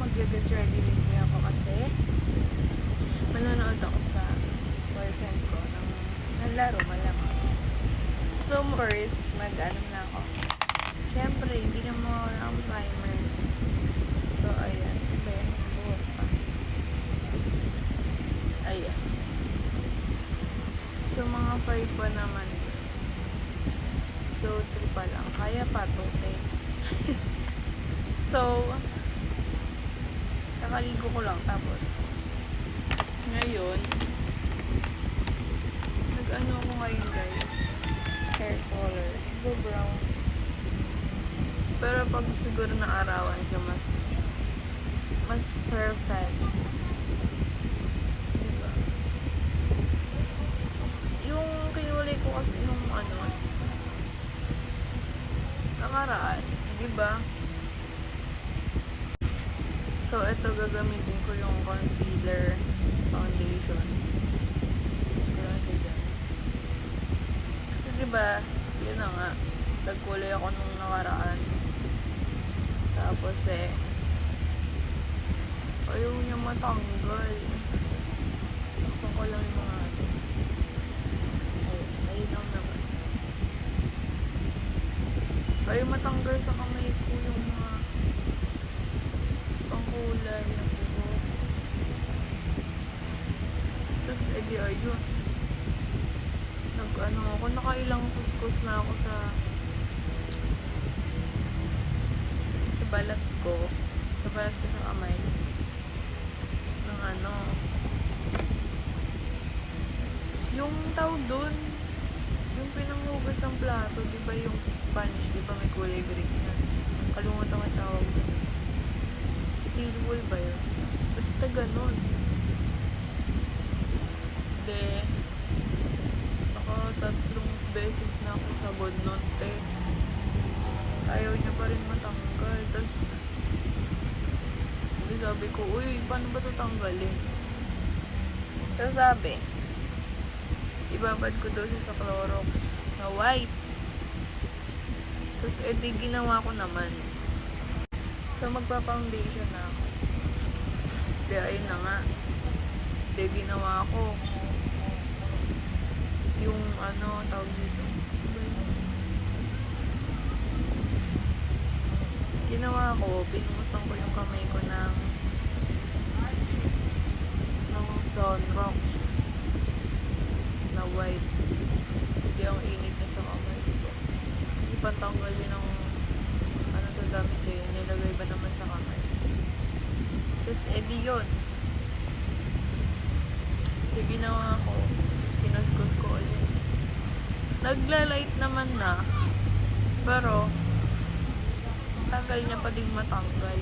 mag-get ready with me ako kasi manonood ako sa boyfriend ko ng laro malamang. So, first, mag-ano na ako. Siyempre, hindi na mo ang primer. So, ayan. Ayan, buhok pa. Ayan. So, mga 5 pa naman. So, 3 pa lang. Kaya pa, 2 So, kakaligo ko lang. Tapos, ngayon, nag-ano ko ngayon, guys. Hair color. Go brown. Pero pag siguro na arawan siya, mas perfect. Diba? Yung kinulay ko kasi yung nakaraan. Diba? So, ito gagamitin ko yung concealer foundation. Kasi diba, yun na nga, nagkulay ako nung nakaraan. Tapos ayaw niya matanggal. Ako ko lang yung mga ayun lang naman. Ayaw matanggal sa kamay ko yung mga pangkulay na buhok. Tapos ayun. Ako, nakailang kuskus na ako sa balat ko. Sa balat ko sa kamay. Ng yung tawag dun, yung pinanghugas ng plato, di ba yung sponge, di ba may kulay green yan? Kalimutan ko tawag dun. Steel wool ba yun? Basta ganun. De, ako 3 beses na ako sabon nun, te. Ayaw niya pa rin matanggal. Tapos, sabi ko, uy, paano ba ito tanggalin? Tapos sabi, ibabad ko daw siya sa Clorox na white. Tapos, edi ginawa ko naman. So, magpa-foundation na ako. Di, ayun na nga. Di, ginawa ko. Yung, tawag dito. Ginawa ko, pinumusan ko yung kamay ko ng Sunrox na white. Hindi ang init niya sa kamay ko. Kasi pantanggal yun ng sa damit ko yun. Nilagay ba naman sa kamay. Tapos, edi yun. So, ginawa ko. Tapos, kinuskus ko ulit. Nagla-light naman na. Pero, tagal niya pa ding matanggal.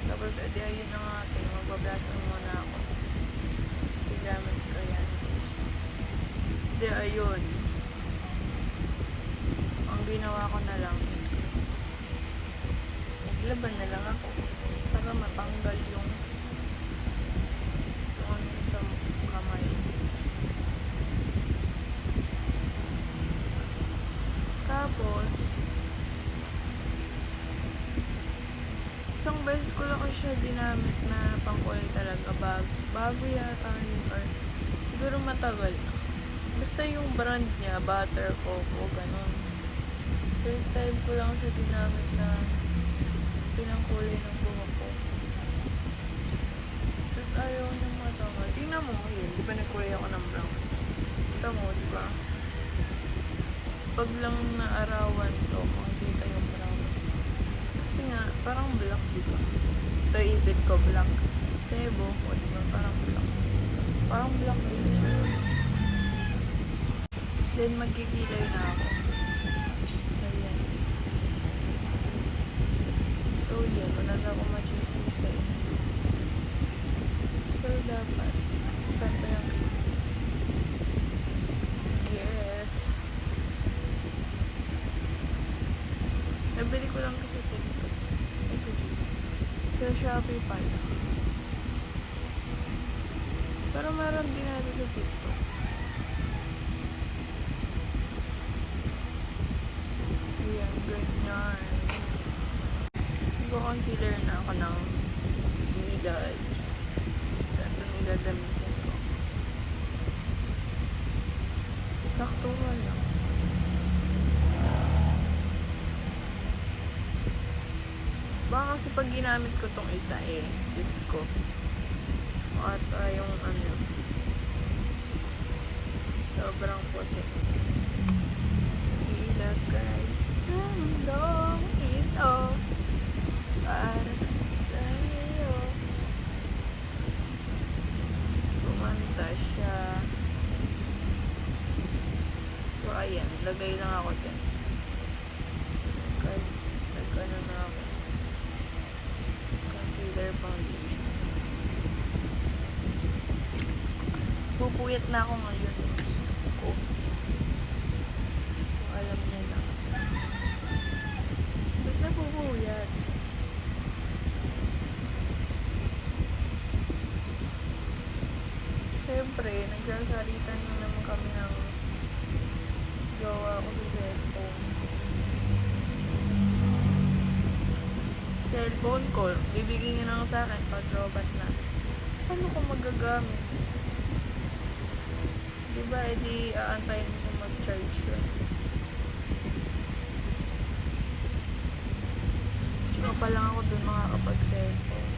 Tapos, edi ayun na nga atin. Magbablash muna ako. Gamit ko yan. Edi ayun. Ang ginawa ko na lang is naglaban na lang ako para matanggal yung sa kamay. Tapos, isang beses ko lang siya ginamit na pangkulay talaga. Bago yata yun, or siguro matagal. Basta yung brand niya, Butter Coco, ganun. First time ko lang siya ginamit na pinangkulay ng buhok ko. Tapos ayaw niya matanggal. Tingnan mo, yun, di ba nagkulay ako ng brown? Ito mo, di ba? Pag lang naarawan to, makikita yung brown. Kasi nga, parang black, diba? Ito, ibit ko, black. Tebo, o diba? Parang black. Parang black din siya. Then, magkikilay na ako. Ayan. So, yan. Wala na ako machismis sa inyo. Pero dapat, ganda yung nabili ko lang kasi TikTok. Kasi sa Shopee pala. Pero meron din natin sa TikTok. Ayan, ganyan. Magko-concealer na ako ng ilay. So, ito na gagamitin ko. Sakto lang. Baka kasi pag ginamit ko tong isa Diyos ko. At yung sobrang puti. Ilagay sa mundong ito para sa'yo. Kumanta siya. So, ayan. Lagay lang ako dyan. Nag-ano na ako. Concealer foundation. Pupuyat na ako ngayon. Ko. Alam niya na. Ba't na pupuyat? Siyempre, nagsasalitan na naman kami ng gawa ko sa cellphone. Cellphone ko, bibigyan niya lang sa akin pag robot na. Paano ko magagamit? Diba, edi aantayin ko mag-charge yun. Tsaka pa lang ako dun makakapag-cellphone.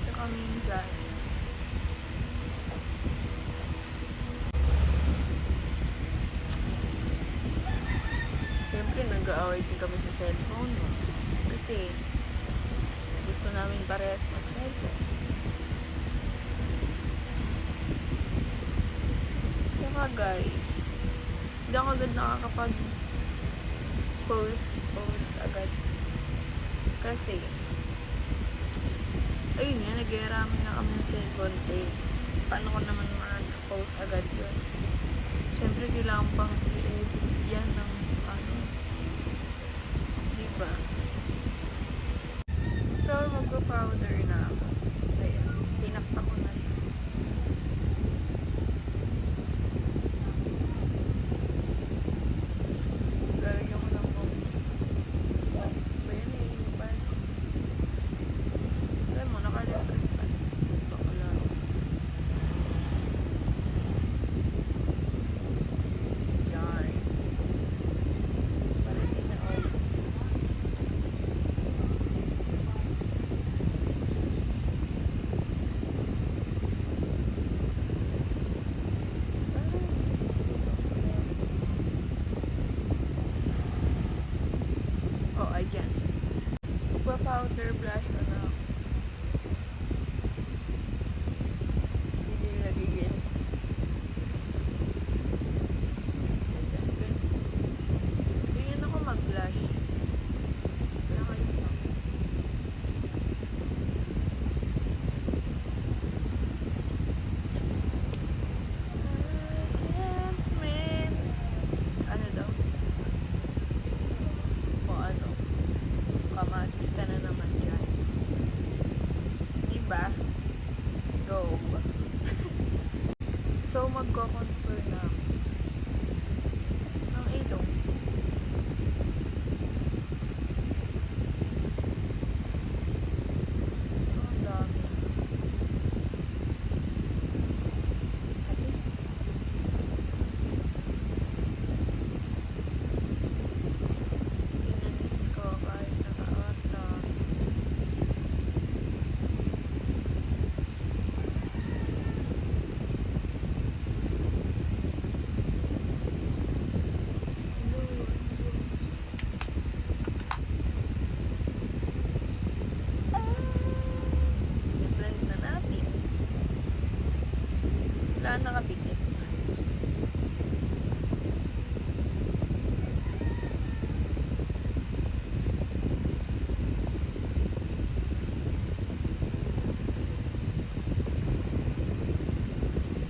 Tsaka minsan, siyempre nag-aaway din kami sa cellphone. Kasi gusto namin parehas mag-cellphone. Tsaka guys, hindi ako agad nakakapag-post agad. Kasi ayun nga, nag-iaramin na kami ng cellphone paano ko naman ma-post agad yun? Siyempre kailangan pang i-edit yan ng diba? So, mag-powder na ako. Ayan, tinakta ko na siya. Lalagyan ko ng bongos. Ba yan yung pan? Alam mo, naka-electric pan. Baka lang. Yan. Para hindi na oil. Ayan. Powder blush ko na. Hindi nagigil. Ganyan ako mag-blush. Wala kayo na. Ano daw? Kamatis ka na naman dyan. Diba? Go. So, magko-contour na ang ilong. Ang dami. Pinanis ko kahit nakaata. I-blend na natin. Wala nakapikit.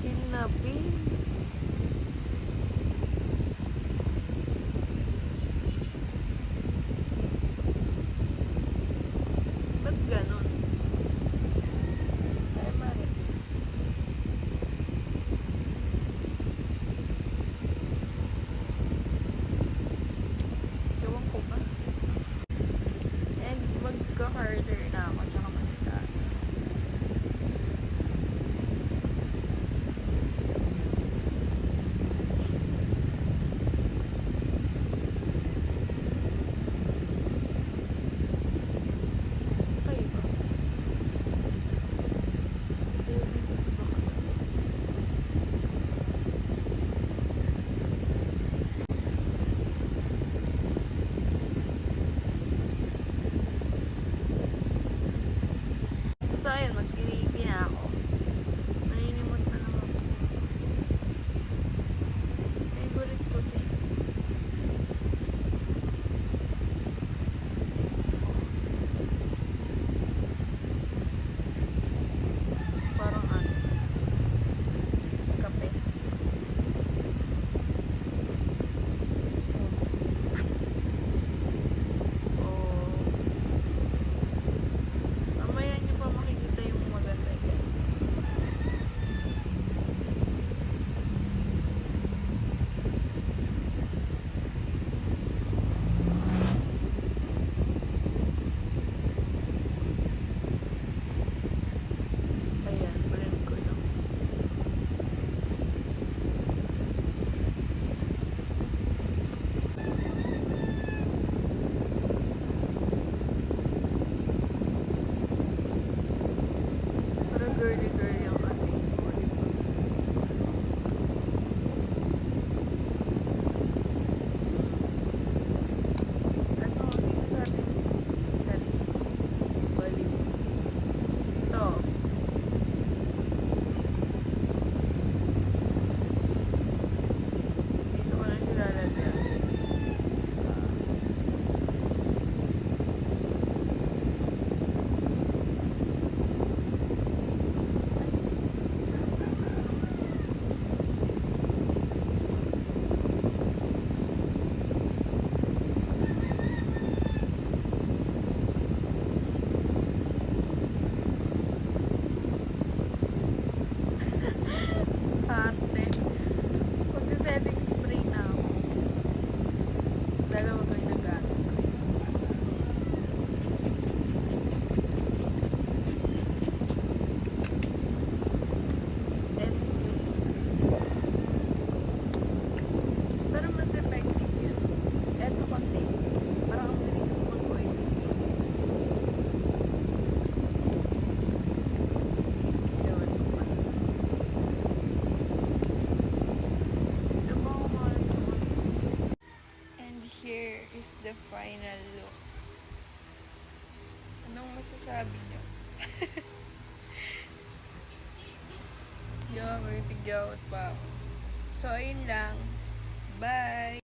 Hinapin. Ba't ganon? Ay, mare. the final look. Anong masasabi niyo? Yeah, may tigyawat pa ako. So, ayun lang. Bye!